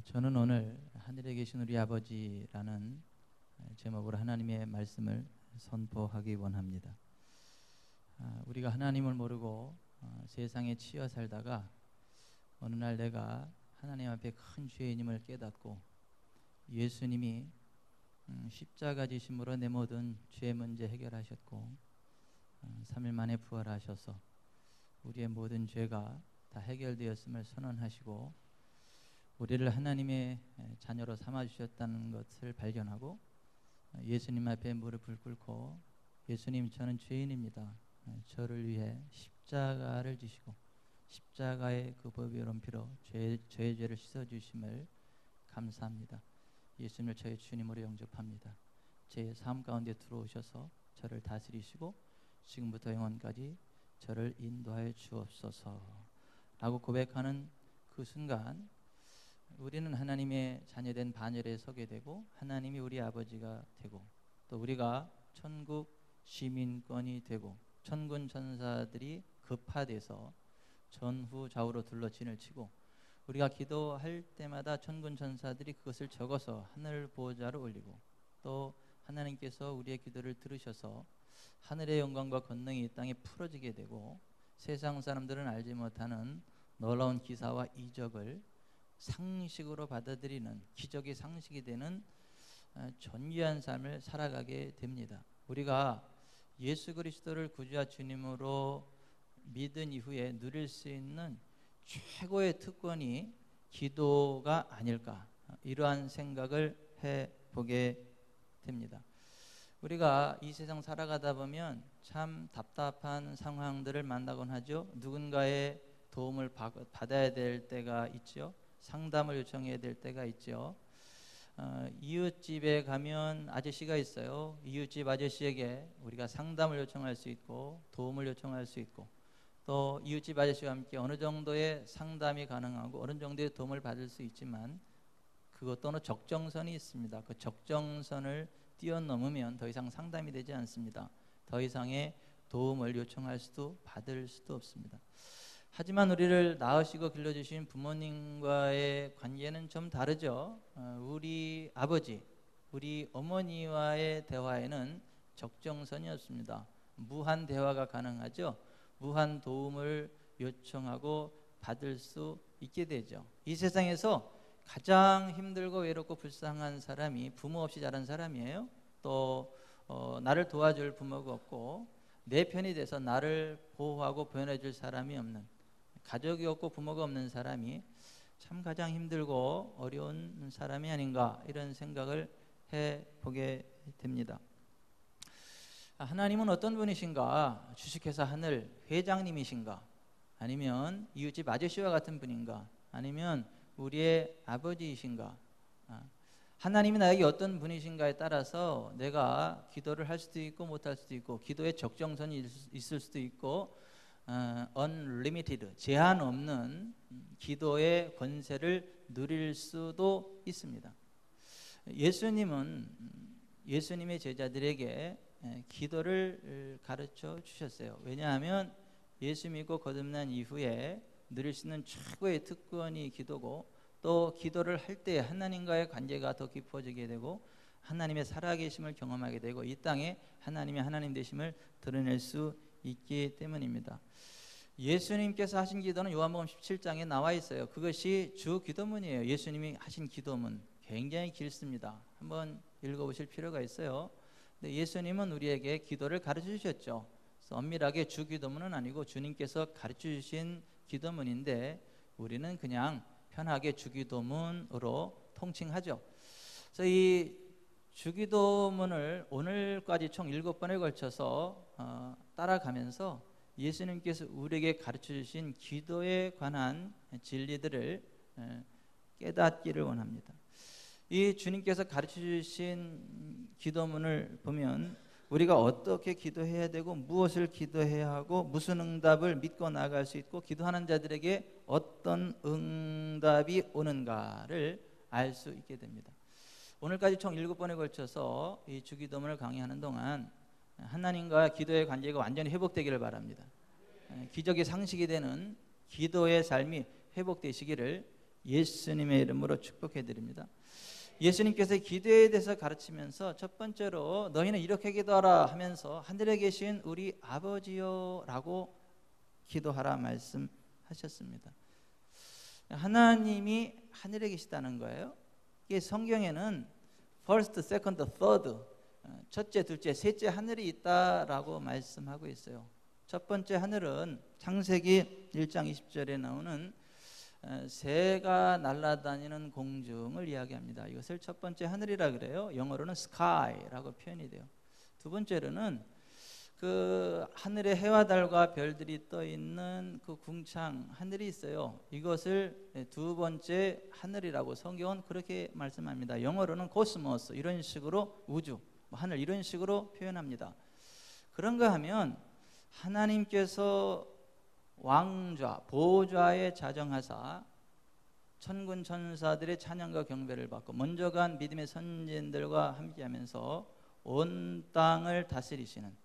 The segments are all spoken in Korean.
저는 오늘 하늘에 계신 우리 아버지라는 제목으로 하나님의 말씀을 선포하기 원합니다. 우리가 하나님을 모르고 세상에 치여 살다가 어느 날 내가 하나님 앞에 큰 죄인임을 깨닫고 예수님이 십자가 지심으로 내 모든 죄 문제 해결하셨고 3일 만에 부활하셔서 우리의 모든 죄가 다 해결되었음을 선언하시고 우리를 하나님의 자녀로 삼아주셨다는 것을 발견하고 예수님 앞에 무릎을 꿇고 예수님, 저는 죄인입니다. 저를 위해 십자가를 지시고 십자가의 그 보배로운 피로 저의 죄를 씻어주심을 감사합니다. 예수님을 저의 주님으로 영접합니다. 제 삶 가운데 들어오셔서 저를 다스리시고 지금부터 영원까지 저를 인도하여 주옵소서 라고 고백하는 그 순간 우리는 하나님의 자녀된 반열에 서게 되고 하나님이 우리 아버지가 되고 또 우리가 천국 시민권이 되고 천군 천사들이 급파돼서 전후 좌우로 둘러 진을 치고 우리가 기도할 때마다 천군 천사들이 그것을 적어서 하늘 보좌로 올리고 또 하나님께서 우리의 기도를 들으셔서 하늘의 영광과 권능이 이 땅에 풀어지게 되고 세상 사람들은 알지 못하는 놀라운 기사와 이적을 상식으로 받아들이는 기적의 상식이 되는 존귀한 삶을 살아가게 됩니다. 우리가 예수 그리스도를 구주와 주님으로 믿은 이후에 누릴 수 있는 최고의 특권이 기도가 아닐까, 이러한 생각을 해보게 됩니다. 우리가 이 세상 살아가다 보면 참 답답한 상황들을 만나곤 하죠. 누군가의 도움을 받아야 될 때가 있죠. 상담을 요청해야 될 때가 있죠. 이웃집에 가면 아저씨가 있어요. 이웃집 아저씨에게 우리가 상담을 요청할 수 있고 도움을 요청할 수 있고 또 이웃집 아저씨와 함께 어느 정도의 상담이 가능하고 어느 정도의 도움을 받을 수 있지만 그것 또는 적정선이 있습니다. 그 적정선을 뛰어넘으면 더 이상 상담이 되지 않습니다. 더 이상의 도움을 요청할 수도 받을 수도 없습니다. 하지만 우리를 낳으시고 길러주신 부모님과의 관계는 좀 다르죠. 우리 아버지, 우리 어머니와의 대화에는 적정선이 없습니다. 무한 대화가 가능하죠. 무한 도움을 요청하고 받을 수 있게 되죠. 이 세상에서 가장 힘들고 외롭고 불쌍한 사람이 부모 없이 자란 사람이에요. 또 나를 도와줄 부모가 없고 내 편이 돼서 나를 보호하고 보호해 줄 사람이 없는, 가족이 없고 부모가 없는 사람이 참 가장 힘들고 어려운 사람이 아닌가, 이런 생각을 해보게 됩니다. 하나님은 어떤 분이신가? 주식회사 하늘 회장님이신가? 아니면 이웃집 아저씨와 같은 분인가? 아니면 우리의 아버지이신가? 하나님이 나에게 어떤 분이신가에 따라서 내가 기도를 할 수도 있고 못할 수도 있고 기도에 적정선이 있을 수도 있고 unlimited, 제한 없는 기도의 권세를 누릴 수도 있습니다. 예수님의 제자들에게 기도를 가르쳐 주셨어요. 왜냐하면 예수 믿고 거듭난 이후에 누릴 수 있는 최고의 특권이 기도고 또 기도를 할 때 하나님과의 관계가 더 깊어지게 되고 하나님의 살아계심을 경험하게 되고 이 땅에 하나님의 하나님 되심을 드러낼 수 있기 때문입니다. 예수님께서 하신 기도는 요한복음 17장에 나와 있어요. 그것이 주 기도문이에요. 예수님이 하신 기도문 굉장히 길습니다. 한번 읽어보실 필요가 있어요. 근데 예수님은 우리에게 기도를 가르쳐 주셨죠. 그래서 엄밀하게 주 기도문은 아니고 주님께서 가르쳐 주신 기도문인데 우리는 그냥 편하게 주기도문으로 통칭하죠. 그래서 이 주기도문을 오늘까지 총 7번에 걸쳐서 따라가면서 예수님께서 우리에게 가르쳐 주신 기도에 관한 진리들을 깨닫기를 원합니다. 이 주님께서 가르쳐 주신 기도문을 보면 우리가 어떻게 기도해야 되고 무엇을 기도해야 하고 무슨 응답을 믿고 나아갈 수 있고 기도하는 자들에게 어떤 응답이 오는가를 알 수 있게 됩니다. 오늘까지 총 7번에 걸쳐서 이 주기도문을 강의하는 동안 하나님과 기도의 관계가 완전히 회복되기를 바랍니다. 기적의 상식이 되는 기도의 삶이 회복되시기를 예수님의 이름으로 축복해 드립니다. 예수님께서 기도에 대해서 가르치면서 첫 번째로 너희는 이렇게 기도하라 하면서 하늘에 계신 우리 아버지요 라고 기도하라 말씀하셨습니다. 하나님이 하늘에 계시다는 거예요. 이게 성경에는 first, second, third, 첫째, 둘째, 셋째 하늘이 있다라고 말씀하고 있어요. 첫 번째 하늘은 창세기 1장 20절에 나오는 새가 날아다니는 공중을 이야기합니다. 이것을 첫 번째 하늘이라 그래요. 영어로는 sky라고 표현이 돼요. 두 번째로는 그 하늘에 해와 달과 별들이 떠 있는 그 궁창 하늘이 있어요. 이것을 두 번째 하늘이라고 성경은 그렇게 말씀합니다. 영어로는 코스모스 이런 식으로 우주, 하늘 이런 식으로 표현합니다. 그런가 하면 하나님께서 왕좌, 보좌에 자정하사 천군 천사들의 찬양과 경배를 받고 먼저 간 믿음의 선진들과 함께하면서 온 땅을 다스리시는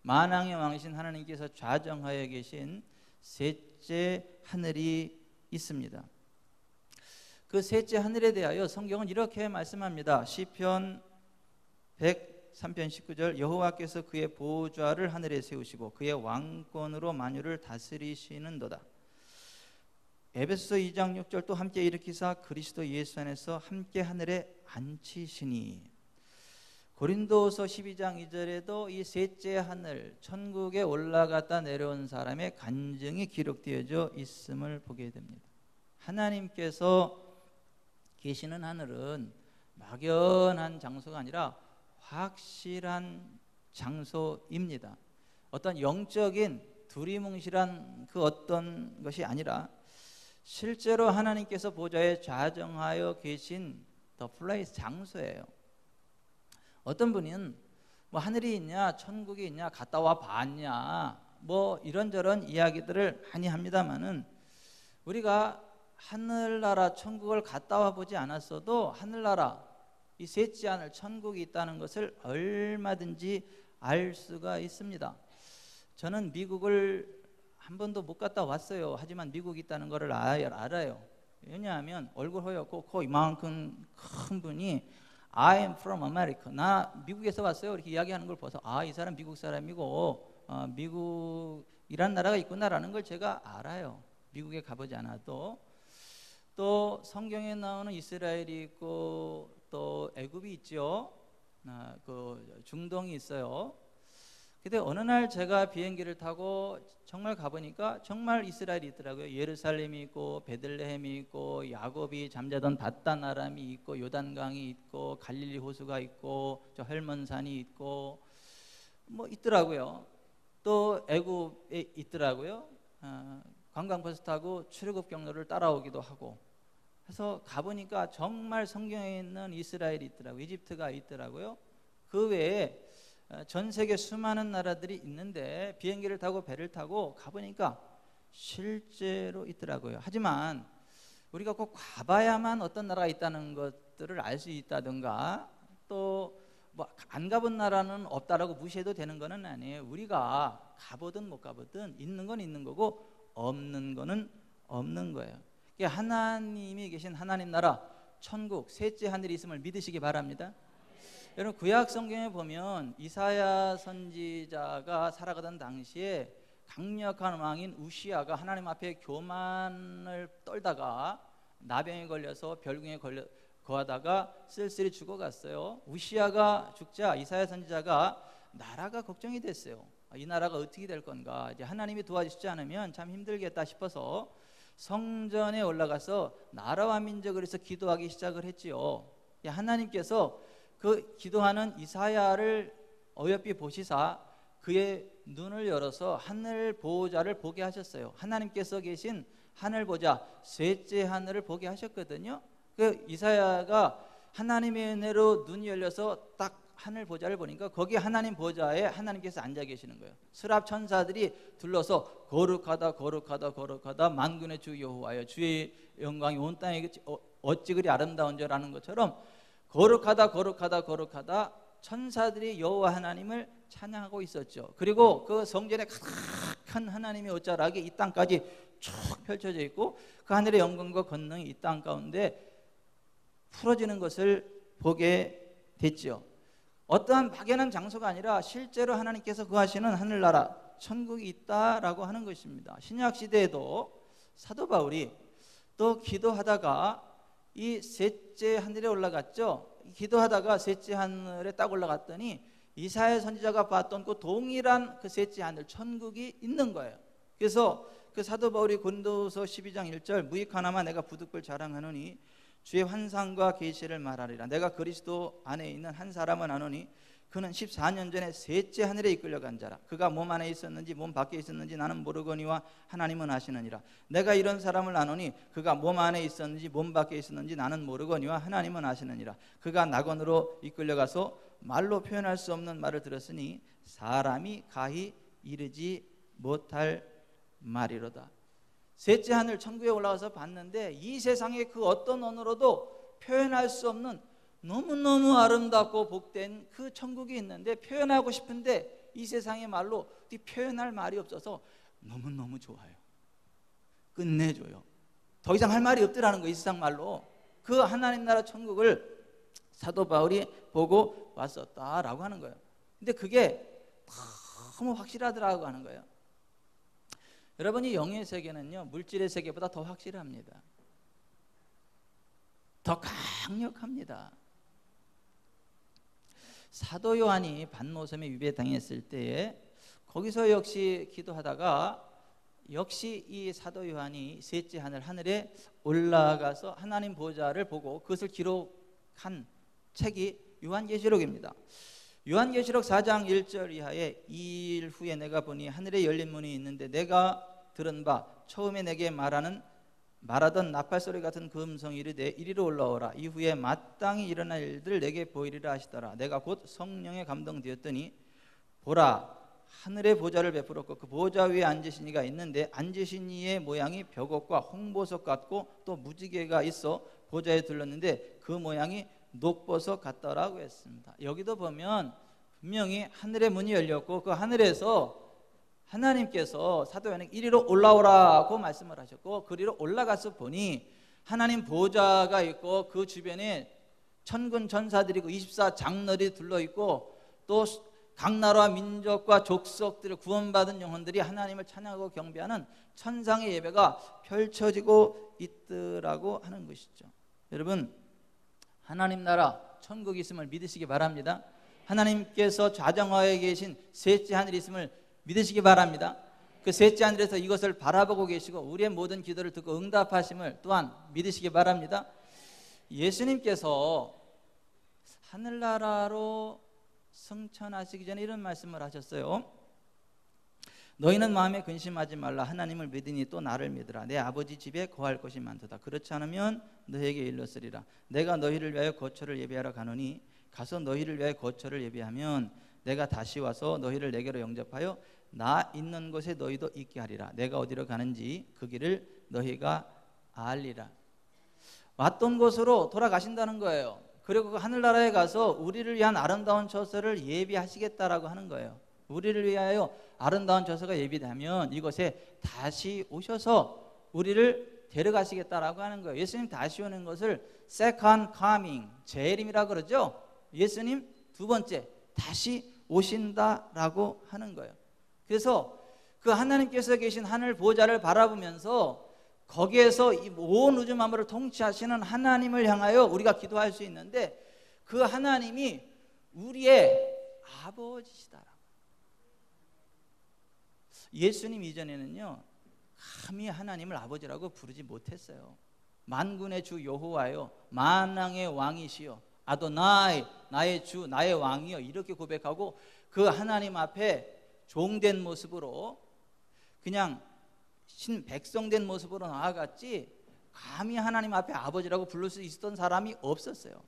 만왕의 왕이신 하나님께서 좌정하여 계신 셋째 하늘이 있습니다. 그 셋째 하늘에 대하여 성경은 이렇게 말씀합니다. 시편 103편 19절 여호와께서 그의 보좌를 하늘에 세우시고 그의 왕권으로 만유를 다스리시는도다. 에베소서 2장 6절 또 함께 일으키사 그리스도 예수 안에서 함께 하늘에 앉히시니. 고린도서 12장 2절에도 이 셋째 하늘 천국에 올라갔다 내려온 사람의 간증이 기록되어져 있음을 보게 됩니다. 하나님께서 계시는 하늘은 막연한 장소가 아니라 확실한 장소입니다. 어떤 영적인 두리뭉실한 그 어떤 것이 아니라 실제로 하나님께서 보좌에 좌정하여 계신 the place, 장소예요. 어떤 분은 뭐 하늘이 있냐 천국이 있냐 갔다 와 봤냐 뭐 이런저런 이야기들을 많이 합니다만은 우리가 하늘나라 천국을 갔다 와 보지 않았어도 하늘나라 이 셋째 하늘 천국이 있다는 것을 얼마든지 알 수가 있습니다. 저는 미국을 한 번도 못 갔다 왔어요. 하지만 미국이 있다는 것을 알아요. 왜냐하면 얼굴 허옇고 코 이만큼 큰 분이 I am from America. 나 미국에서 왔어요. 이렇게 이야기하는 걸 봐서 이 사람 미국 사람이고 미국이란 나라가 있구나라는 걸 제가 알아요. 미국에 가보지 않아도. 또 성경에 나오는 이스라엘이 있고 또 애굽이 있죠. 그 중동이 있어요. 근데 어느 날 제가 비행기를 타고 정말 가보니까 정말 이스라엘이 있더라고요. 예루살렘이 있고 베들레헴이 있고 야곱이 잠자던 닷단 아람이 있고 요단강이 있고 갈릴리 호수가 있고 저 헬몬산이 있고 뭐 있더라고요. 또 애굽에 있더라고요. 관광버스 타고 출애굽 경로를 따라오기도 하고 해서 가보니까 정말 성경에 있는 이스라엘이 있더라고요. 이집트가 있더라고요. 그 외에 전 세계 수많은 나라들이 있는데 비행기를 타고 배를 타고 가보니까 실제로 있더라고요. 하지만 우리가 꼭 가봐야만 어떤 나라가 있다는 것들을 알 수 있다든가 또 뭐 안 가본 나라는 없다라고 무시해도 되는 건 아니에요. 우리가 가보든 못 가보든 있는 건 있는 거고 없는 거는 없는 거예요. 하나님이 계신 하나님 나라 천국 셋째 하늘이 있음을 믿으시기 바랍니다. 여러분 구약 성경에 보면 이사야 선지자가 살아가던 당시에 강력한 왕인 우시아가 하나님 앞에 교만을 떨다가 나병에 걸려서 별궁에 거하다가 쓸쓸히 죽어갔어요. 우시아가 죽자 이사야 선지자가 나라가 걱정이 됐어요. 이 나라가 어떻게 될 건가, 이제 하나님이 도와주시지 않으면 참 힘들겠다 싶어서 성전에 올라가서 나라와 민족을 위해서 기도하기 시작을 했지요. 하나님께서 그 기도하는 이사야를 어여삐 보시사 그의 눈을 열어서 하늘 보좌를 보게 하셨어요. 하나님께서 계신 하늘 보좌 셋째 하늘을 보게 하셨거든요. 그 이사야가 하나님의 은혜로 눈이 열려서 딱 하늘 보좌를 보니까 거기 하나님 보좌에 하나님께서 앉아 계시는 거예요. 스랍 천사들이 둘러서 거룩하다 거룩하다 거룩하다 만군의 주 여호와여 주의 영광이 온 땅에 어찌 그리 아름다운 줄 아는 것처럼 거룩하다 거룩하다 거룩하다 천사들이 여호와 하나님을 찬양하고 있었죠. 그리고 그 성전에 가득한 하나님의 옷자락이 이 땅까지 쭉 펼쳐져 있고 그 하늘의 영광과 권능이 이 땅 가운데 풀어지는 것을 보게 됐죠. 어떠한 막연한 장소가 아니라 실제로 하나님께서 거하시는 하늘나라 천국이 있다라고 하는 것입니다. 신약 시대에도 사도 바울이 또 기도하다가 이 셋째 하늘에 올라갔죠. 기도하다가 셋째 하늘에 딱 올라갔더니 이사야 선지자가 봤던 그 동일한 그 셋째 하늘 천국이 있는 거예요. 그래서 그 사도 바울이 고린도서 12장 1절 무익 하나만 내가 부득불 자랑하노니 주의 환상과 계시를 말하리라. 내가 그리스도 안에 있는 한 사람은 아노니 그는 14년 전에 셋째 하늘에 이끌려간 자라. 그가 몸 안에 있었는지 몸 밖에 있었는지 나는 모르거니와 하나님은 아시느니라. 내가 이런 사람을 아노니 그가 몸 안에 있었는지 몸 밖에 있었는지 나는 모르거니와 하나님은 아시느니라. 그가 낙원으로 이끌려가서 말로 표현할 수 없는 말을 들었으니 사람이 가히 이르지 못할 말이로다. 셋째 하늘 천국에 올라가서 봤는데 이 세상의 그 어떤 언어로도 표현할 수 없는 너무너무 아름답고 복된 그 천국이 있는데 표현하고 싶은데 이 세상의 말로 표현할 말이 없어서 너무너무 좋아요. 끝내줘요. 더 이상 할 말이 없더라는 거예요. 이 세상 말로. 그 하나님 나라 천국을 사도 바울이 보고 왔었다라고 하는 거예요. 근데 그게 너무 확실하더라고 하는 거예요. 여러분이 영의 세계는요 물질의 세계보다 더 확실합니다. 더 강력합니다. 사도 요한이 반모섬에 위배당했을 때에 거기서 역시 기도하다가 역시 이 사도 요한이 셋째 하늘에 올라가서 하나님 보좌를 보고 그것을 기록한 책이 요한계시록입니다. 요한계시록 4장 1절 이하에 2일 후에 내가 보니 하늘에 열린 문이 있는데 내가 들은 바 처음에 내게 말하던 나팔소리 같은 그 음성이 이르되 이리로 올라오라. 이후에 마땅히 일어날 일들 내게 보이리라 하시더라. 내가 곧 성령에 감동되었더니 보라 하늘의 보좌를 베풀었고 그 보좌 위에 앉으신 이가 있는데 앉으신 이의 모양이 벽옥과 홍보석 같고 또 무지개가 있어 보좌에 둘렀는데 그 모양이 녹보석 같더라고 했습니다. 여기도 보면 분명히 하늘의 문이 열렸고 그 하늘에서 하나님께서 사도 요한에게 이리로 올라오라고 말씀을 하셨고 그리로 올라가서 보니 하나님 보좌가 있고 그 주변에 천군 천사들이 24장로들이 둘러있고 또 각 나라와 민족과 족속들을 구원받은 영혼들이 하나님을 찬양하고 경배하는 천상의 예배가 펼쳐지고 있더라고 하는 것이죠. 여러분 하나님 나라 천국이 있음을 믿으시기 바랍니다. 하나님께서 좌정하에 계신 셋째 하늘이 있음을 믿으시기 바랍니다. 그 셋째 하늘에서 이것을 바라보고 계시고 우리의 모든 기도를 듣고 응답하심을 또한 믿으시기 바랍니다. 예수님께서 하늘나라로 승천하시기 전에 이런 말씀을 하셨어요. 너희는 마음에 근심하지 말라. 하나님을 믿으니 또 나를 믿으라. 내 아버지 집에 거할 것이 많도다. 그렇지 않으면 너희에게 일렀으리라. 내가 너희를 위하여 거처를 예비하러 가노니 가서 너희를 위하여 거처를 예비하면 내가 다시 와서 너희를 내게로 영접하여 나 있는 곳에 너희도 있게 하리라. 내가 어디로 가는지 그 길을 너희가 알리라. 왔던 곳으로 돌아가신다는 거예요. 그리고 그 하늘나라에 가서 우리를 위한 아름다운 처소를 예비하시겠다라고 하는 거예요. 우리를 위하여 아름다운 처소가 예비되면 이곳에 다시 오셔서 우리를 데려가시겠다라고 하는 거예요. 예수님 다시 오는 것을 second coming, 재림이라고 그러죠. 예수님 두 번째 다시 오신다라고 하는 거예요. 그래서 그 하나님께서 계신 하늘 보좌를 바라보면서 거기에서 이 온 우주 만물을 통치하시는 하나님을 향하여 우리가 기도할 수 있는데 그 하나님이 우리의 아버지시다. 예수님 이전에는요 감히 하나님을 아버지라고 부르지 못했어요. 만군의 주 여호와여 만왕의 왕이시여 아도나이 나의 주 나의 왕이여 이렇게 고백하고 그 하나님 앞에 종된 모습으로 그냥 백성된 모습으로 나아갔지 감히 하나님 앞에 아버지라고 부를 수 있었던 사람이 없었어요.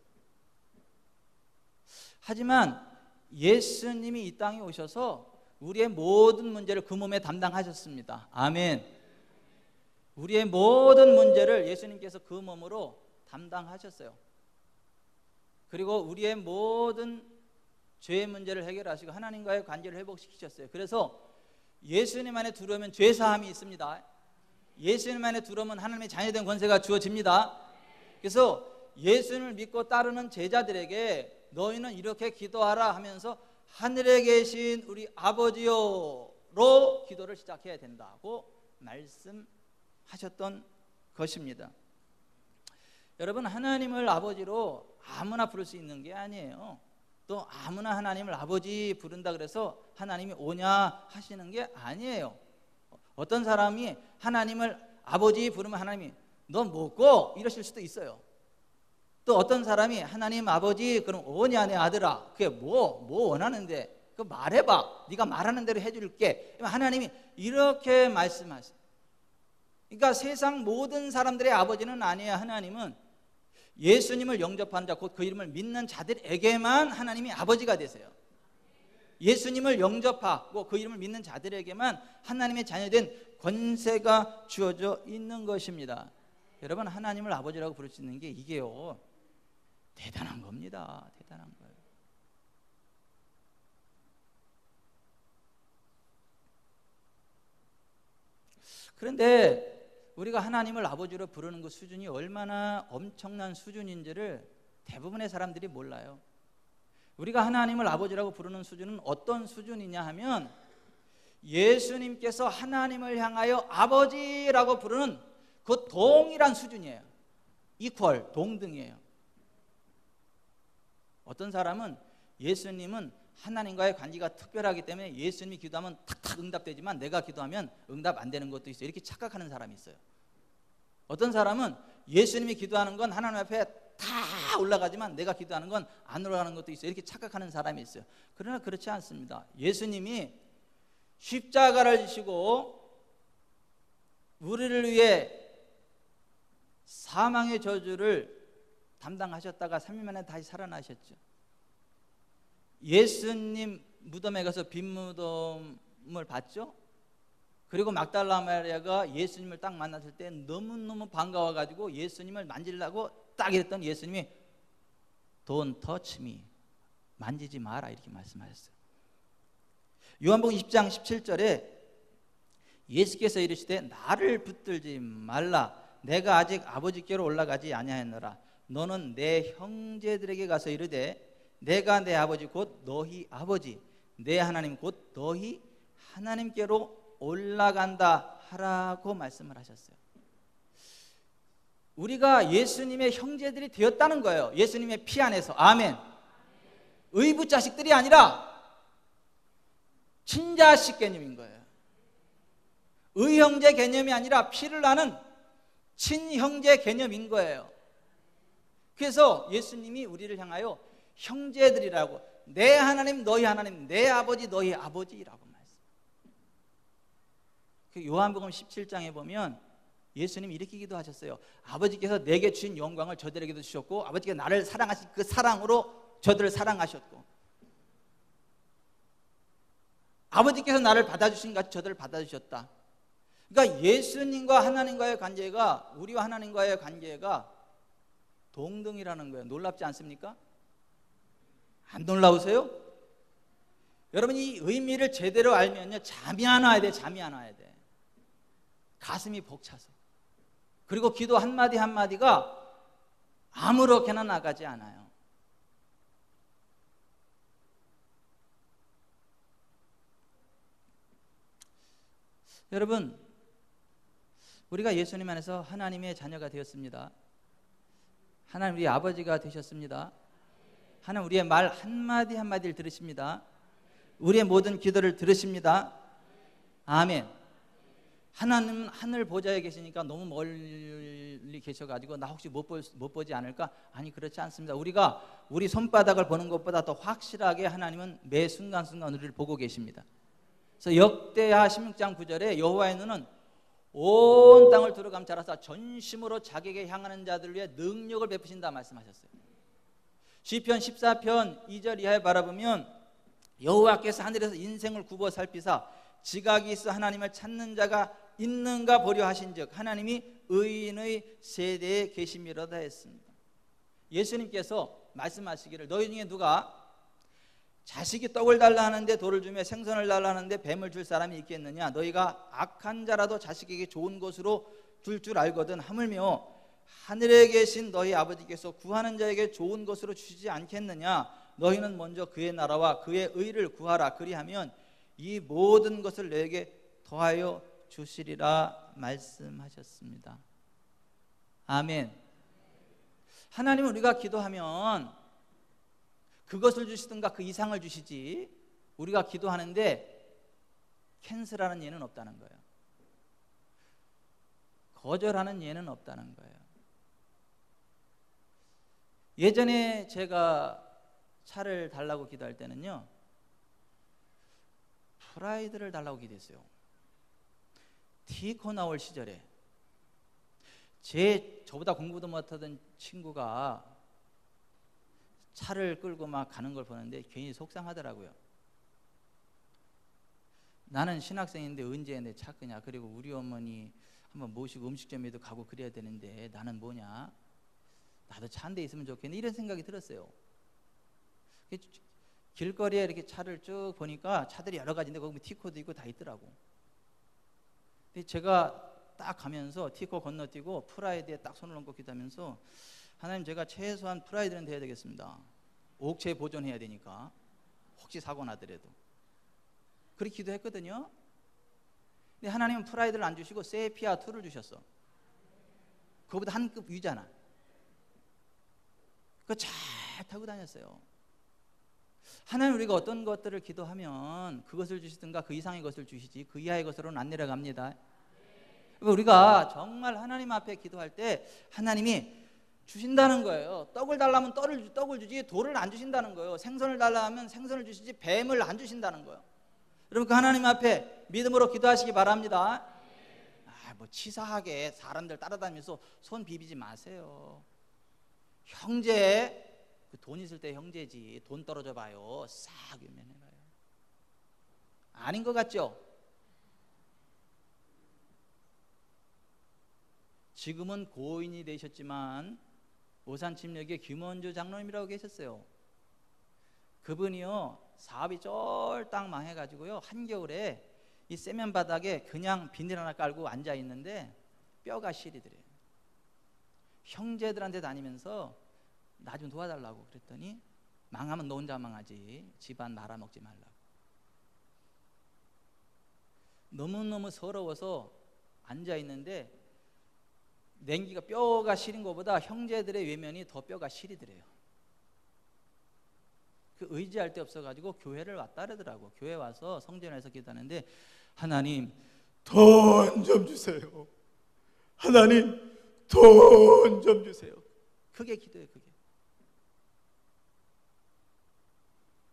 하지만 예수님이 이 땅에 오셔서 우리의 모든 문제를 그 몸에 담당하셨습니다. 아멘. 우리의 모든 문제를 예수님께서 그 몸으로 담당하셨어요. 그리고 우리의 모든 죄의 문제를 해결하시고 하나님과의 관계를 회복시키셨어요. 그래서 예수님 안에 들어오면 죄사함이 있습니다. 예수님 안에 들어오면 하나님의 자녀된 권세가 주어집니다. 그래서 예수님을 믿고 따르는 제자들에게 너희는 이렇게 기도하라 하면서 하늘에 계신 우리 아버지요로 기도를 시작해야 된다고 말씀하셨던 것입니다. 여러분, 하나님을 아버지로 아무나 부를 수 있는 게 아니에요. 또 아무나 하나님을 아버지 부른다 그래서 하나님이 오냐 하시는 게 아니에요. 어떤 사람이 하나님을 아버지 부르면 하나님이 너 뭐고 이러실 수도 있어요. 또 어떤 사람이 하나님 아버지 그럼 오냐 내 아들아, 그게 뭐 원하는데 그 말해봐, 네가 말하는 대로 해줄게. 하나님이 이렇게 말씀하세요. 그러니까 세상 모든 사람들의 아버지는 아니에요. 하나님은 예수님을 영접하는 자, 곧 그 이름을 믿는 자들에게만 하나님이 아버지가 되세요. 예수님을 영접하고 그 이름을 믿는 자들에게만 하나님의 자녀된 권세가 주어져 있는 것입니다. 여러분, 하나님을 아버지라고 부를 수 있는 게 이게요, 대단한 겁니다. 대단한 거예요. 그런데 우리가 하나님을 아버지로 부르는 그 수준이 얼마나 엄청난 수준인지를 대부분의 사람들이 몰라요. 우리가 하나님을 아버지라고 부르는 수준은 어떤 수준이냐 하면 예수님께서 하나님을 향하여 아버지라고 부르는 그 동일한 수준이에요. 이퀄, 동등이에요. 어떤 사람은 예수님은 하나님과의 관계가 특별하기 때문에 예수님이 기도하면 탁탁 응답되지만 내가 기도하면 응답 안 되는 것도 있어요. 이렇게 착각하는 사람이 있어요. 어떤 사람은 예수님이 기도하는 건 하나님 앞에 다 올라가지만 내가 기도하는 건 안 올라가는 것도 있어요. 이렇게 착각하는 사람이 있어요. 그러나 그렇지 않습니다. 예수님이 십자가를 지시고 우리를 위해 사망의 저주를 담당하셨다가 3일 만에 다시 살아나셨죠. 예수님 무덤에 가서 빈 무덤을 봤죠. 그리고 막달라 마리아가 예수님을 딱 만났을 때 너무너무 반가워가지고 예수님을 만지려고 딱 이랬더니 예수님이 Don't touch me, 만지지 마라 이렇게 말씀하셨어요. 요한복음 20장 17절에 예수께서 이르시되 나를 붙들지 말라, 내가 아직 아버지께로 올라가지 아니하였노라. 너는 내 형제들에게 가서 이르되 내가 내 아버지 곧 너희 아버지, 내 하나님 곧 너희 하나님께로 올라간다 하라고 말씀을 하셨어요. 우리가 예수님의 형제들이 되었다는 거예요. 예수님의 피 안에서. 아멘. 의붓 자식들이 아니라 친자식 개념인 거예요. 의형제 개념이 아니라 피를 나는 친형제 개념인 거예요. 그래서 예수님이 우리를 향하여 형제들이라고, 내 하나님 너희 하나님, 내 아버지 너희 아버지라고 말씀. 그 요한복음 17장에 보면 예수님이 이렇게 기도하셨어요. 아버지께서 내게 주신 영광을 저들에게도 주셨고 아버지께서 나를 사랑하신 그 사랑으로 저들을 사랑하셨고 아버지께서 나를 받아주신 같이 저들을 받아주셨다. 그러니까 예수님과 하나님과의 관계가, 우리와 하나님과의 관계가 동등이라는 거예요. 놀랍지 않습니까? 안 놀라우세요? 여러분, 이 의미를 제대로 알면요, 잠이 안 와야 돼. 잠이 안 와야 돼. 가슴이 벅차서. 그리고 기도 한마디 한마디가 아무렇게나 나가지 않아요. 여러분, 우리가 예수님 안에서 하나님의 자녀가 되었습니다. 하나님 우리 아버지가 되셨습니다. 하나님 우리의 말 한마디 한마디를 들으십니다. 우리의 모든 기도를 들으십니다. 아멘. 하나님은 하늘 보좌에 계시니까 너무 멀리 계셔가지고 나 혹시 못 보지 않을까? 아니, 그렇지 않습니다. 우리가 우리 손바닥을 보는 것보다 더 확실하게 하나님은 매 순간순간 우리를 보고 계십니다. 그래서 역대하 16장 9절에 여호와의 눈은 온 땅을 두루 감찰하사 전심으로 자기에게 향하는 자들을 위해 능력을 베푸신다 말씀하셨어요. 시편 14편 2절 이하에 바라보면 여호와께서 하늘에서 인생을 굽어 살피사 지각이 있어 하나님을 찾는 자가 있는가 보려 하신즉 하나님이 의인의 세대에 계심이로다 했습니다. 예수님께서 말씀하시기를 너희 중에 누가 자식이 떡을 달라 하는데 돌을 주며 생선을 달라 하는데 뱀을 줄 사람이 있겠느냐? 너희가 악한 자라도 자식에게 좋은 것으로 줄 알거든 하물며 하늘에 계신 너희 아버지께서 구하는 자에게 좋은 것으로 주시지 않겠느냐. 너희는 먼저 그의 나라와 그의 의를 구하라. 그리하면 이 모든 것을 너에게 더하여 주시리라 말씀하셨습니다. 아멘. 하나님은 우리가 기도하면 그것을 주시든가 그 이상을 주시지, 우리가 기도하는데 캔슬하는 예는 없다는 거예요. 거절하는 예는 없다는 거예요. 예전에 제가 차를 달라고 기도할 때는요, 프라이드를 달라고 기도했어요. 티코 나올 시절에 저보다 공부도 못하던 친구가 차를 끌고 막 가는 걸 보는데 괜히 속상하더라고요. 나는 신학생인데 언제 내 차 끄냐. 그리고 우리 어머니 한번 모시고 음식점에도 가고 그래야 되는데 나는 뭐냐, 나도 차 한 대 있으면 좋겠네, 이런 생각이 들었어요. 길거리에 이렇게 차를 쭉 보니까 차들이 여러 가지인데 거기 티코도 있고 다 있더라고. 근데 제가 딱 가면서 티코 건너뛰고 프라이드에 딱 손을 얹고 기도하면서, 하나님, 제가 최소한 프라이드는 돼야 되겠습니다. 옥체 보존해야 되니까 혹시 사고 나더라도. 그렇게 기도했거든요. 근데 하나님은 프라이드를 안 주시고 세피아 2를 주셨어. 그거보다 한 급 위잖아. 그거 잘 타고 다녔어요. 하나님, 우리가 어떤 것들을 기도하면 그것을 주시든가 그 이상의 것을 주시지 그 이하의 것으로는 안 내려갑니다. 우리가 정말 하나님 앞에 기도할 때 하나님이 주신다는 거예요. 떡을 달라면 떡을 주지 돌을 안 주신다는 거예요. 생선을 달라면 생선을 주시지 뱀을 안 주신다는 거예요. 여러분, 그 하나님 앞에 믿음으로 기도하시기 바랍니다. 뭐 치사하게 사람들 따라다니면서 손 비비지 마세요. 형제, 그 돈 있을 때 형제지, 돈 떨어져 봐요, 싹 유면해봐요. 아닌 것 같죠? 지금은 고인이 되셨지만 오산침략의 김원주 장로님이라고 계셨어요. 그분이요, 사업이 쫄딱 망해가지고요, 한겨울에 이 세면 바닥에 그냥 비닐 하나 깔고 앉아 있는데 뼈가 시리더래요. 형제들한테 다니면서 나 좀 도와달라고 그랬더니, 망하면 너 혼자 망하지 집안 말아먹지 말라고. 너무너무 서러워서 앉아 있는데 냉기가, 뼈가 시린 것보다 형제들의 외면이 더 뼈가 시리더래요. 그 의지할 데 없어가지고 교회를 왔다 그러더라고. 교회 와서 성전에서 기도하는데, 하나님, 돈 좀 주세요. 하나님, 돈 좀 주세요. 그게 기도예요.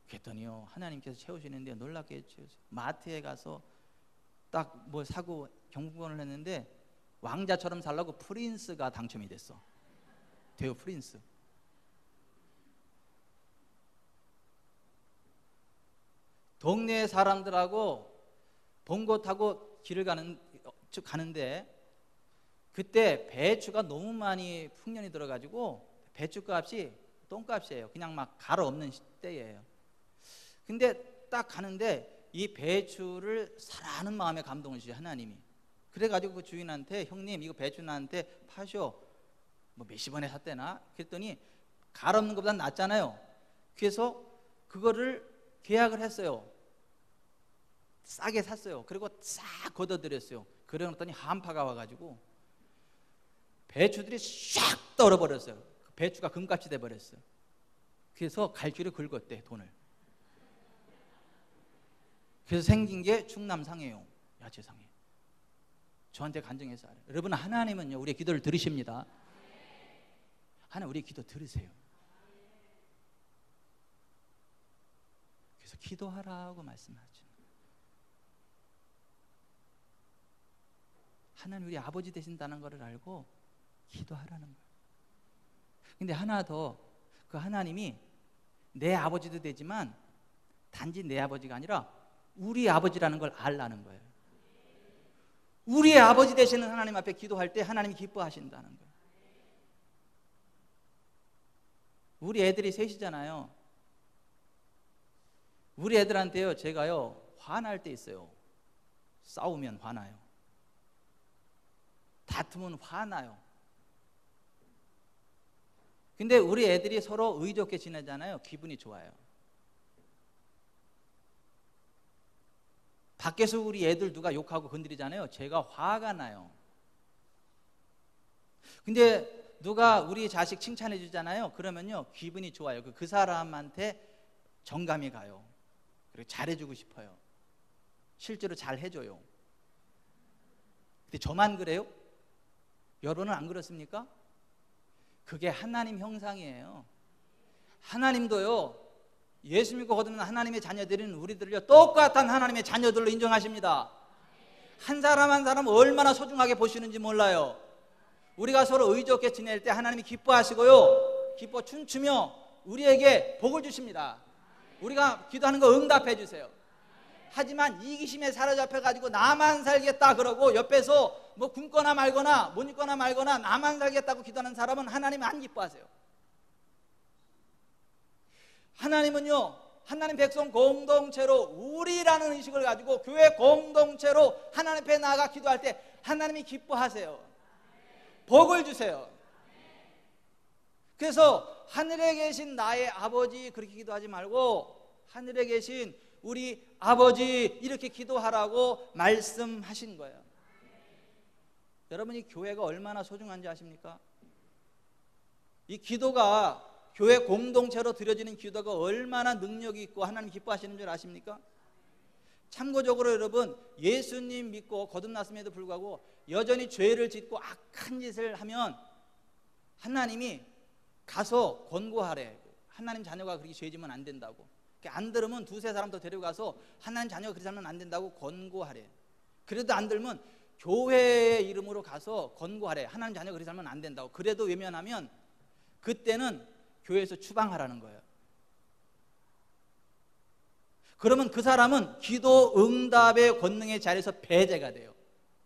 그랬더니요, 하나님께서 채우시는데 놀랍게 채우세요. 마트에 가서 딱 뭐 사고 경품권을 했는데 왕자처럼 살라고 프린스가 당첨이 됐어. 대우 프린스. 동네 사람들하고 봉고 타고 길을 가는데 그때 배추가 너무 많이 풍년이 들어가지고 배추값이 똥값이에요. 그냥 막 가로 없는 때예요. 근데 딱 가는데 이 배추를 사랑하는 마음에 감동을 주셔, 하나님이. 그래가지고 그 주인한테, 형님, 이거 배추 나한테 파쇼. 뭐 몇십 원에 샀대나? 그랬더니 갈 없는 것보다 낫잖아요. 그래서 그거를 계약을 했어요. 싸게 샀어요. 그리고 싹 걷어들였어요. 그래놓더니 한파가 와가지고 배추들이 싹 떨어버렸어요. 배추가 금값이 돼버렸어요. 그래서 갈 길을 긁었대, 돈을. 그래서 생긴 게 충남상해요. 야채상해. 저한테 간증해서 알아요. 여러분, 하나님은요, 우리의 기도를 들으십니다. 하나님, 우리의 기도 들으세요. 그래서 기도하라고 말씀하죠. 하나님 우리 아버지 되신다는 것을 알고 기도하라는 거예요. 근데 하나 더, 그 하나님이 내 아버지도 되지만 단지 내 아버지가 아니라 우리 아버지라는 걸 알라는 거예요. 우리의 아버지 되시는 하나님 앞에 기도할 때 하나님이 기뻐하신다는 거예요. 우리 애들이 셋이잖아요. 우리 애들한테요, 제가요, 화날 때 있어요. 싸우면 화나요. 다투면 화나요. 근데 우리 애들이 서로 의좋게 지내잖아요. 기분이 좋아요. 밖에서 우리 애들 누가 욕하고 건드리잖아요. 제가 화가 나요. 근데 누가 우리 자식 칭찬해 주잖아요. 그러면요 기분이 좋아요. 그 사람한테 정감이 가요. 그리고 잘해주고 싶어요. 실제로 잘 해줘요. 근데 저만 그래요? 여러분은 안 그렇습니까? 그게 하나님 형상이에요. 하나님도요 예수 믿고 거듭난 하나님의 자녀들인 우리들을요 똑같은 하나님의 자녀들로 인정하십니다. 한 사람 한 사람 얼마나 소중하게 보시는지 몰라요. 우리가 서로 의좋게 지낼 때 하나님이 기뻐하시고요 기뻐 춤추며 우리에게 복을 주십니다. 우리가 기도하는 거 응답해 주세요. 하지만 이기심에 사로잡혀 가지고 나만 살겠다 그러고 옆에서 뭐 굶거나 말거나 못 입거나 말거나 나만 살겠다고 기도하는 사람은 하나님 안 기뻐하세요. 하나님은요 하나님 백성 공동체로 우리라는 의식을 가지고 교회 공동체로 하나님 앞에 나아가 기도할 때 하나님이 기뻐하세요. 복을 주세요. 그래서 하늘에 계신 나의 아버지 그렇게 기도하지 말고 하늘에 계신 우리 아버지 이렇게 기도하라고 말씀하신 거예요. 여러분이 교회가 얼마나 소중한지 아십니까? 이 기도가 교회 공동체로 드려지는 기도가 얼마나 능력이 있고 하나님 기뻐하시는 줄 아십니까? 참고적으로 여러분 예수님 믿고 거듭났음에도 불구하고 여전히 죄를 짓고 악한 짓을 하면 하나님이 가서 권고하래. 하나님 자녀가 그렇게 죄 지면 안 된다고. 안 들으면 두세 사람 더 데려가서 하나님 자녀가 그렇게 살면 안 된다고 권고하래. 그래도 안 들으면 교회의 이름으로 가서 권고하래. 하나님 자녀가 그렇게 살면 안 된다고. 그래도 외면하면 그때는 교회에서 추방하라는 거예요. 그러면 그 사람은 기도 응답의 권능의 자리에서 배제가 돼요.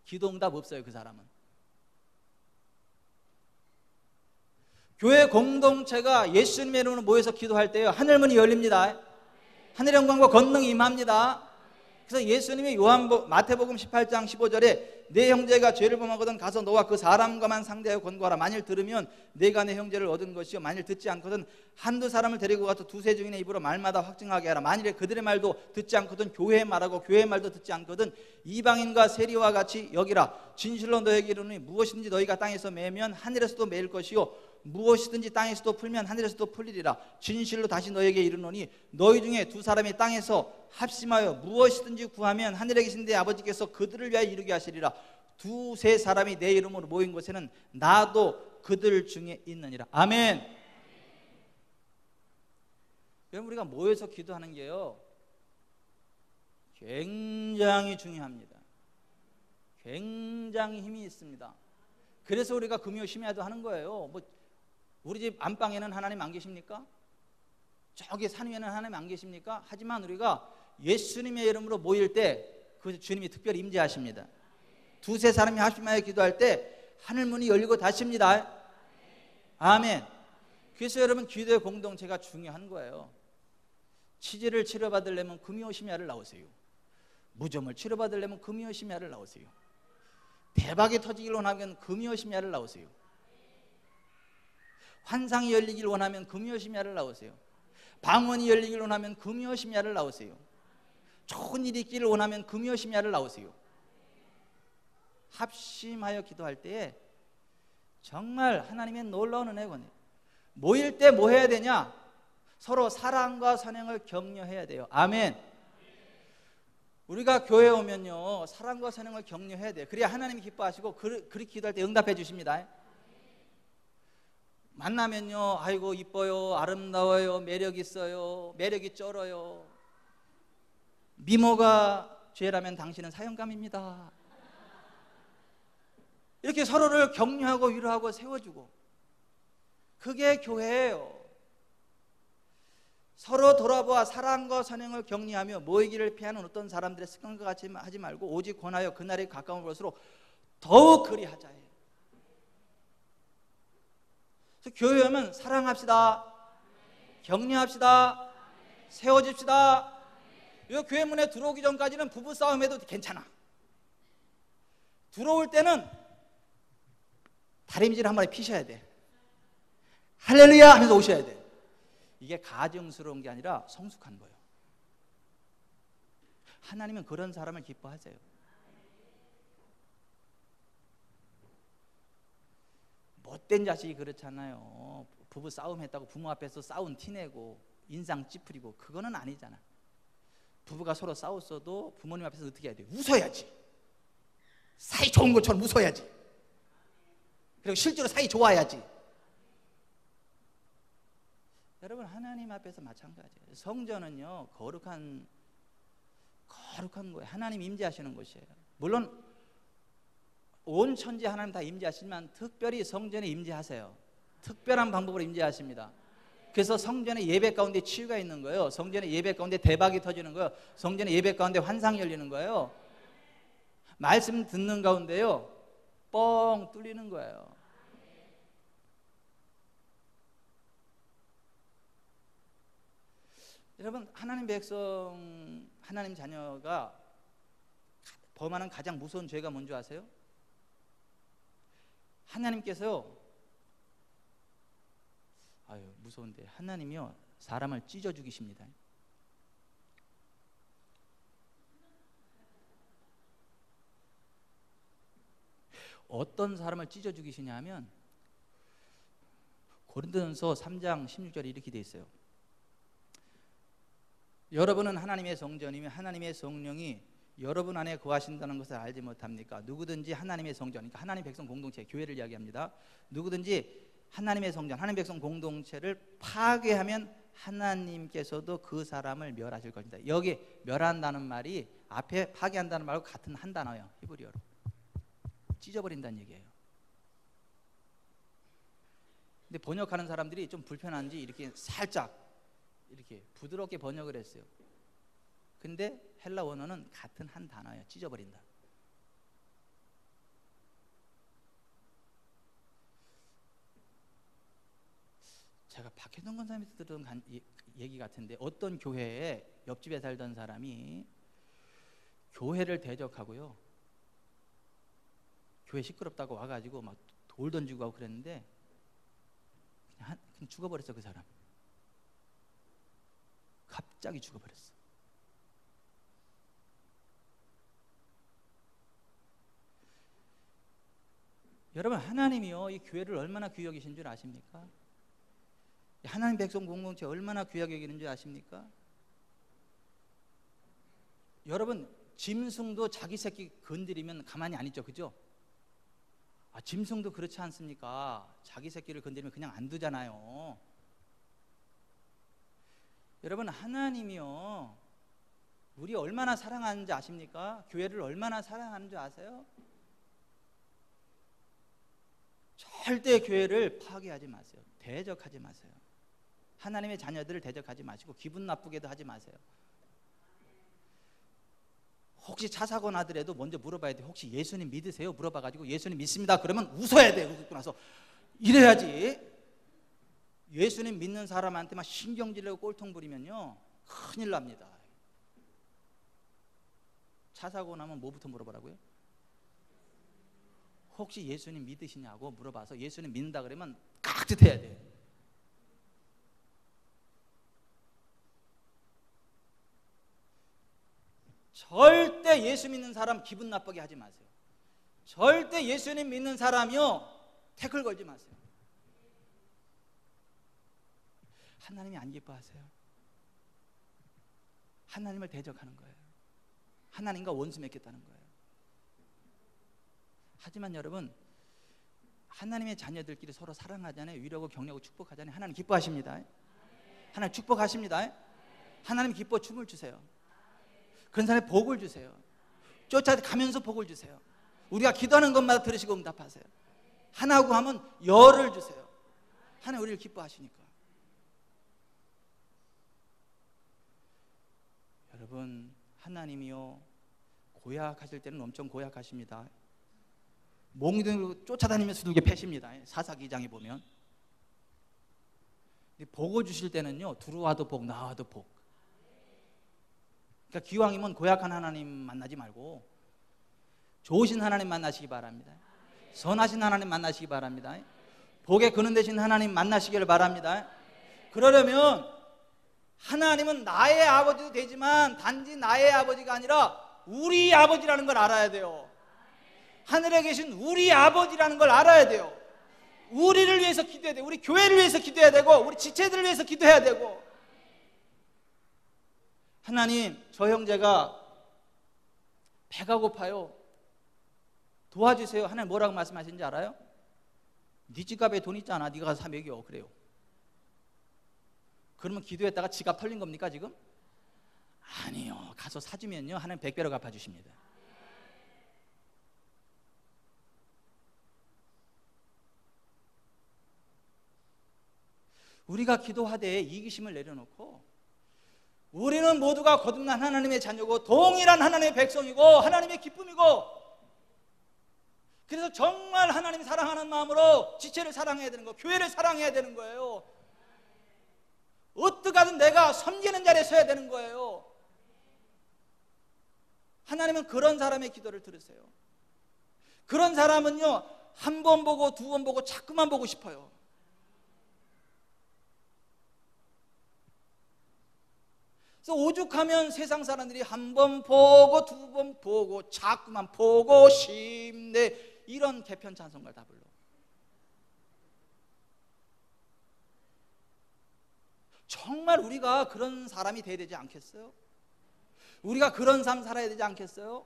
기도 응답 없어요. 그 사람은. 교회 공동체가 예수님의 이름으로 모여서 기도할 때요 하늘문이 열립니다. 하늘의 영광과 권능이 임합니다. 그래서 예수님이 마태복음 18장 15절에 내 형제가 죄를 범하거든 가서 너와 그 사람과만 상대하여 권고하라. 만일 들으면 내가 내 형제를 얻은 것이요 만일 듣지 않거든 한두 사람을 데리고 가서 두세 증인의 입으로 말마다 확증하게 하라. 만일에 그들의 말도 듣지 않거든 교회의 말하고 교회의 말도 듣지 않거든 이방인과 세리와 같이 여기라. 진실로 너에게 이르노니 무엇이든지 너희가 땅에서 매면 하늘에서도 매일 것이요 무엇이든지 땅에서도 풀면 하늘에서도 풀리리라. 진실로 다시 너에게 이르노니 너희 중에 두 사람이 땅에서 합심하여 무엇이든지 구하면 하늘에 계신 내 아버지께서 그들을 위하여 이루게 하시리라. 두세 사람이 내 이름으로 모인 곳에는 나도 그들 중에 있느니라. 아멘. 여러분 우리가 모여서 기도하는 게요 굉장히 중요합니다. 굉장히 힘이 있습니다. 그래서 우리가 금요 심야도 하는 거예요. 뭐 우리 집 안방에는 하나님 안 계십니까? 저기 산 위에는 하나님 안 계십니까? 하지만 우리가 예수님의 이름으로 모일 때 그 주님이 특별히 임재하십니다. 두세 사람이 합심하여 기도할 때 하늘문이 열리고 닫힙니다. 아멘. 그래서 여러분 기도의 공동체가 중요한 거예요. 치질을 치료받으려면 금요 심야를 나오세요. 무좀을 치료받으려면 금요 심야를 나오세요. 대박이 터지기를 원하면 금요 심야를 나오세요. 환상이 열리기를 원하면 금요 심야를 나오세요. 방언이 열리기를 원하면 금요 심야를 나오세요. 좋은 일이 있기를 원하면 금요 심야를 나오세요. 합심하여 기도할 때에 정말 하나님의 놀라운 은혜가 모일 때 뭐 해야 되냐? 서로 사랑과 선행을 격려해야 돼요. 아멘. 우리가 교회에 오면요 사랑과 선행을 격려해야 돼요. 그래야 하나님이 기뻐하시고 그렇게 기도할 때 응답해 주십니다. 만나면요 아이고 이뻐요 아름다워요 매력 있어요 매력이 쩔어요 미모가 죄라면 당신은 사형감입니다. 이렇게 서로를 격려하고 위로하고 세워주고 그게 교회예요. 서로 돌아보아 사랑과 선행을 격려하며 모이기를 피하는 어떤 사람들의 습관과 같이 하지 말고 오직 권하여 그날이 가까운 것으로 더욱 그리하자 해요. 그래서 교회 오면 사랑합시다, 격려합시다, 세워집시다. 이 교회 문에 들어오기 전까지는 부부싸움해도 괜찮아. 들어올 때는 다림질 한 마리 피셔야 돼. 할렐루야 하면서 오셔야 돼. 이게 가증스러운 게 아니라 성숙한 거예요. 하나님은 그런 사람을 기뻐하세요. 못된 자식이 그렇잖아요. 부부 싸움했다고 부모 앞에서 싸운 티내고 인상 찌푸리고, 그거는 아니잖아. 부부가 서로 싸웠어도 부모님 앞에서 어떻게 해야 돼? 웃어야지. 사이 좋은 것처럼 웃어야지. 그리고 실제로 사이 좋아야지. 여러분, 하나님 앞에서 마찬가지예요. 성전은요, 거룩한 거예요. 하나님 임재하시는 곳이에요. 물론 온 천지 하나님 다 임재하시지만 특별히 성전에 임재하세요. 특별한 방법으로 임재하십니다. 그래서 성전의 예배 가운데 치유가 있는 거예요. 성전의 예배 가운데 대박이 터지는 거예요. 성전의 예배 가운데 환상이 열리는 거예요. 말씀 듣는 가운데요, 뻥 뚫리는 거예요. 여러분, 하나님 백성, 하나님 자녀가 범하는 가장 무서운 죄가 뭔지 아세요? 하나님께서요, 무서운데, 하나님이요 사람을 찢어 죽이십니다. 어떤 사람을 찢어 죽이시냐 하면, 고린도전서 3장 16절에 이렇게 돼 있어요. 여러분은 하나님의 성전이며 하나님의 성령이 여러분 안에 거하신다는 것을 알지 못합니까? 누구든지 하나님의 성전, 그러니까 하나님 백성 공동체, 교회를 이야기합니다. 누구든지 하나님의 성전, 하나님 백성 공동체를 파괴하면 하나님께서도 그 사람을 멸하실 것입니다. 여기 멸한다는 말이 앞에 파괴한다는 말과 같은 한 단어예요. 히브리어로 찢어버린다는 얘기예요. 근데 번역하는 사람들이 좀 불편한지 이렇게 살짝 이렇게 부드럽게 번역을 했어요. 근데 헬라 원어는 같은 한 단어예요. 찢어버린다. 제가 박혜동 권사님한테 들은 얘기 같은데, 어떤 교회에 옆집에 살던 사람이 교회를 대적하고요, 교회 시끄럽다고 와가지고 막 돌 던지고 가고 그랬는데 그냥 죽어버렸어. 그 사람 갑자기 죽어버렸어. 여러분, 하나님이요 이 교회를 얼마나 귀히 여기신 줄 아십니까? 하나님 백성 공동체 얼마나 귀하게 여기는 줄 아십니까? 여러분, 짐승도 자기 새끼 건드리면 가만히 안 있죠, 그죠? 짐승도 그렇지 않습니까? 자기 새끼를 건드리면 그냥 안 두잖아요. 여러분, 하나님이요 우리 얼마나 사랑하는지 아십니까? 교회를 얼마나 사랑하는 줄 아세요? 절대 교회를 파괴하지 마세요. 대적하지 마세요. 하나님의 자녀들을 대적하지 마시고 기분 나쁘게도 하지 마세요. 혹시 차 사고 나더라도 먼저 물어봐야 돼. 혹시 예수님 믿으세요? 물어봐가지고 예수님 믿습니다 그러면 웃어야 돼. 웃고 나서 이래야지. 예수님 믿는 사람한테만 신경질 내고 꼴통 부리면요 큰일 납니다. 차 사고 나면 뭐부터 물어보라고요? 혹시 예수님 믿으시냐고 물어봐서 예수님 믿는다 그러면 깍듯해야 돼. 절대 예수 믿는 사람 기분 나쁘게 하지 마세요. 절대 예수님 믿는 사람이요 태클 걸지 마세요. 하나님이 안 기뻐하세요. 하나님을 대적하는 거예요. 하나님과 원수 맺겠다는 거예요. 하지만 여러분, 하나님의 자녀들끼리 서로 사랑하잖아요. 위로하고 격려하고 축복하잖아요. 하나님 기뻐하십니다. 하나님 축복하십니다. 하나님 기뻐 춤을 주세요. 그런 사람에 복을 주세요. 쫓아가면서 복을 주세요. 우리가 기도하는 것마다 들으시고 응답하세요. 하나고 하면 열을 주세요. 하나님 우리를 기뻐하시니까. 여러분, 하나님이요 고약하실 때는 엄청 고약하십니다. 몽둥이로 쫓아다니면서 두들겨 패십니다. 사사기 2장에 보면. 복을 주실 때는요 들어와도 복, 나와도 복. 그러니까 기왕이면 고약한 하나님 만나지 말고 좋으신 하나님 만나시기 바랍니다. 선하신 하나님 만나시기 바랍니다. 복의 근원 되신 하나님 만나시기를 바랍니다. 그러려면 하나님은 나의 아버지도 되지만 단지 나의 아버지가 아니라 우리 아버지라는 걸 알아야 돼요. 하늘에 계신 우리 아버지라는 걸 알아야 돼요. 우리를 위해서 기도해야 돼요. 우리 교회를 위해서 기도해야 되고 우리 지체들을 위해서 기도해야 되고. 하나님, 저 형제가 배가 고파요. 도와주세요. 하나님 뭐라고 말씀하시는지 알아요? 네 지갑에 돈 있잖아. 네가 가서 사 먹여. 그래요. 그러면 기도했다가 지갑 털린 겁니까 지금? 아니요. 가서 사주면요 하나님 100배로 갚아주십니다. 우리가 기도하되 이기심을 내려놓고 우리는 모두가 거듭난 하나님의 자녀고 동일한 하나님의 백성이고 하나님의 기쁨이고, 그래서 정말 하나님 사랑하는 마음으로 지체를 사랑해야 되는 거, 교회를 사랑해야 되는 거예요. 어떻게 하든 내가 섬기는 자리에 서야 되는 거예요. 하나님은 그런 사람의 기도를 들으세요. 그런 사람은요 한 번 보고 두 번 보고 자꾸만 보고 싶어요. 그래서 오죽하면 세상 사람들이 한 번 보고 두 번 보고 자꾸만 보고 싶네, 이런 개편 찬송가를 다 불러. 정말 우리가 그런 사람이 돼야 되지 않겠어요? 우리가 그런 삶 살아야 되지 않겠어요?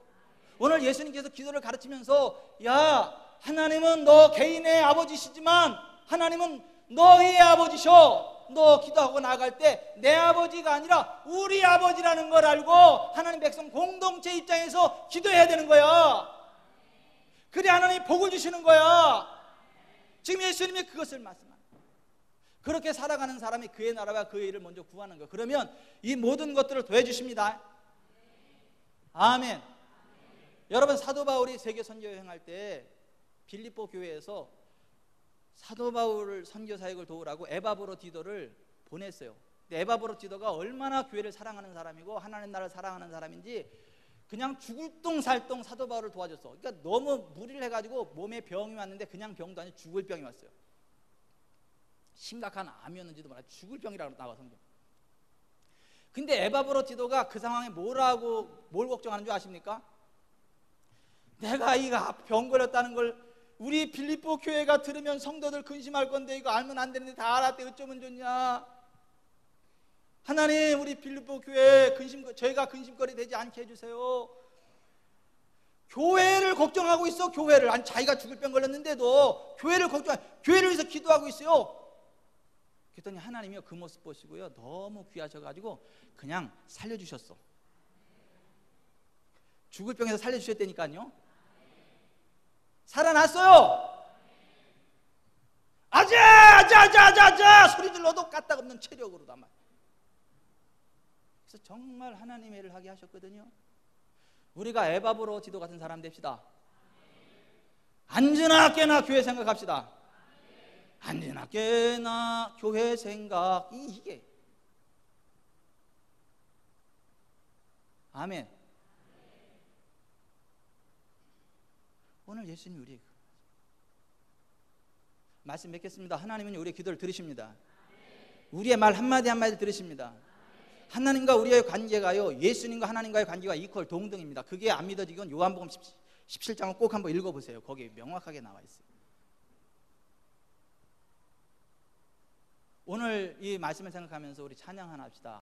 오늘 예수님께서 기도를 가르치면서 야, 하나님은 너 개인의 아버지시지만 하나님은 너희의 아버지셔. 너 기도하고 나갈 때 내 아버지가 아니라 우리 아버지라는 걸 알고 하나님 백성 공동체 입장에서 기도해야 되는 거야. 그래 하나님이 복을 주시는 거야. 지금 예수님이 그것을 말씀합니다. 그렇게 살아가는 사람이 그의 나라와 그의 일을 먼저 구하는 거예요. 그러면 이 모든 것들을 더해 주십니다. 아멘. 여러분, 사도 바울이 세계 선교 여행할 때 빌립보 교회에서 사도 바울 선교 사역을 도우라고 에바브로디도를 보냈어요. 근데 에바브로디도가 얼마나 교회를 사랑하는 사람이고 하나님 나라를 사랑하는 사람인지 그냥 죽을 똥 살 똥 사도 바울을 도와줬어. 그러니까 너무 무리를 해가지고 몸에 병이 왔는데 그냥 병도 아니고 죽을 병이 왔어요. 심각한 암이었는지도 몰라요. 죽을 병이라고 나와 성경. 근데 에바브로디도가 그 상황에 뭘 걱정하는 줄 아십니까? 내가 이가 병 걸렸다는 걸 우리 빌립보 교회가 들으면 성도들 근심할 건데 이거 알면 안 되는데 다 알았대. 어쩌면 좋냐. 하나님, 우리 빌립보 교회 저희가 근심거리 되지 않게 해주세요. 교회를 걱정하고 있어. 교회를. 아니 자기가 죽을 병 걸렸는데도 교회를 교회를 위해서 기도하고 있어요. 그랬더니 하나님이 그 모습 보시고요 너무 귀하셔가지고 그냥 살려주셨어. 죽을 병에서 살려주셨다니까요. 살아났어요. 아자 소리 질러도 까딱없는 체력으로 담아. 그래서 정말 하나님의 일을 하게 하셨거든요. 우리가 에바브로디도 같은 사람 됩시다. 앉으나 깨나 교회 생각합시다. 앉으나 깨나 교회 생각, 이게 아멘. 오늘 예수님이 우리에게 말씀 맺겠습니다. 하나님은 우리의 기도를 들으십니다. 우리의 말 한마디 한마디 들으십니다. 하나님과 우리의 관계가요 예수님과 하나님과의 관계가 이퀄 동등입니다. 그게 안 믿어지건 요한복음 17장을 꼭 한번 읽어보세요. 거기에 명확하게 나와 있어요. 오늘 이 말씀을 생각하면서 우리 찬양 하나 합시다.